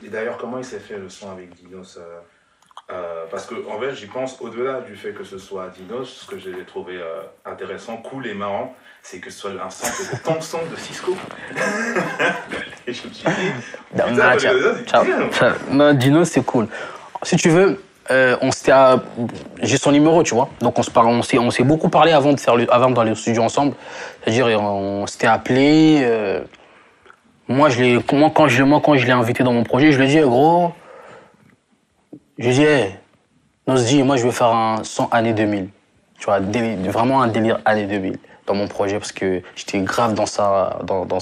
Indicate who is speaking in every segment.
Speaker 1: Et d'ailleurs, comment il s'est fait le son avec Dinos parce que en fait, j'y pense au-delà du fait que ce soit Dinos, ce que j'ai trouvé intéressant, cool et marrant, c'est que ce soit un sample de Thompson de Cisco. Et je me suis dit, putain,
Speaker 2: non, Dinos, c'est cool. Si tu veux, j'ai son numéro, tu vois. Donc on s'est beaucoup parlé avant d'aller au studio ensemble. C'est-à-dire, on s'était appelé. Moi, quand je l'ai invité dans mon projet, je lui ai dit, gros, je lui ai dit, hey, Nosdi, moi, je veux faire un son année 2000. Tu vois, vraiment un délire année 2000 dans mon projet parce que j'étais grave dans ça, dans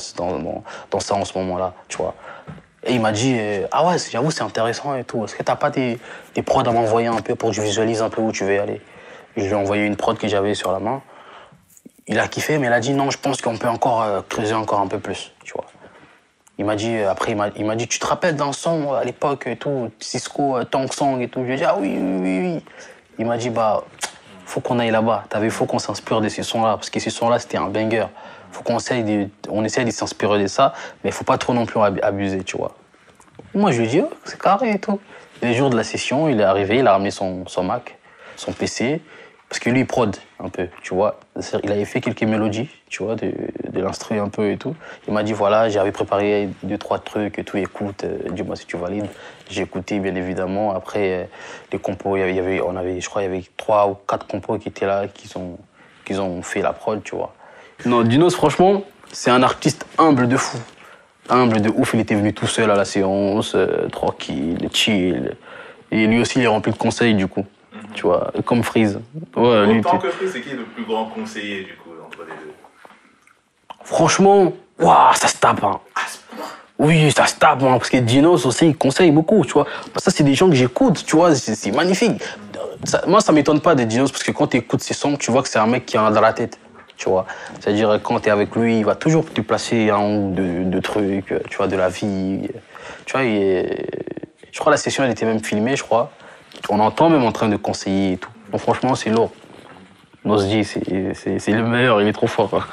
Speaker 2: ça en ce moment-là, tu vois. Et il m'a dit, ah ouais, j'avoue, c'est intéressant et tout. Est-ce que t'as pas des prods à m'envoyer un peu pour que je visualise un peu où tu veux aller? Et je lui ai envoyé une prod que j'avais sur la main. Il a kiffé, mais il a dit, non, je pense qu'on peut encore creuser encore un peu plus, tu vois. Il m'a dit, après, il m'a dit, tu te rappelles d'un son à l'époque et tout, Cisco, Tang Song et tout. Je lui ai dit, ah oui, oui, oui, oui. Il m'a dit, bah, faut qu'on aille là-bas. T'as vu, faut qu'on s'inspire de ces sons-là, parce que ces sons-là, c'était un banger. Faut qu'on essaye de s'inspirer de ça, mais faut pas trop non plus abuser, tu vois. Moi, je lui ai dit, oh, c'est carré et tout. Et les jours de la session, il est arrivé, il a ramené son Mac, son PC, parce que lui, il prod un peu, tu vois. Il avait fait quelques mélodies, tu vois, de l'instru un peu et tout. Il m'a dit, voilà, j'avais préparé 2-3 trucs et tout, écoute, dis-moi si tu valides. J'ai écouté, bien évidemment. Après, les compos, je crois, il y avait 3 ou 4 compos qui étaient là, qui ont fait la prod, tu vois. Non, Dinos, franchement, c'est un artiste humble de fou. Humble de ouf, il était venu tout seul à la séance, tranquille, chill. Et lui aussi, il est rempli de conseils, du coup. Tu vois, comme Freeze.
Speaker 1: Ouais, autant que Freeze, c'est qui le plus grand conseiller, du coup, entre les deux?
Speaker 2: Franchement, waouh, ça se tape, hein. Oui, ça se tape, hein, parce que Dinos aussi, il conseille beaucoup, tu vois. Ça, c'est des gens que j'écoute, tu vois, c'est magnifique. Moi, ça m'étonne pas de Dinos, parce que quand tu écoutes ses sons, tu vois que c'est un mec qui en a dans la tête. Tu vois, c'est-à-dire quand tu es avec lui, il va toujours te placer un ou deux trucs, tu vois, de la vie. Tu vois, je crois que la session, elle était même filmée, je crois. On entend même en train de conseiller et tout. Donc franchement, c'est lourd. Nosdi, c'est le meilleur, il est trop fort.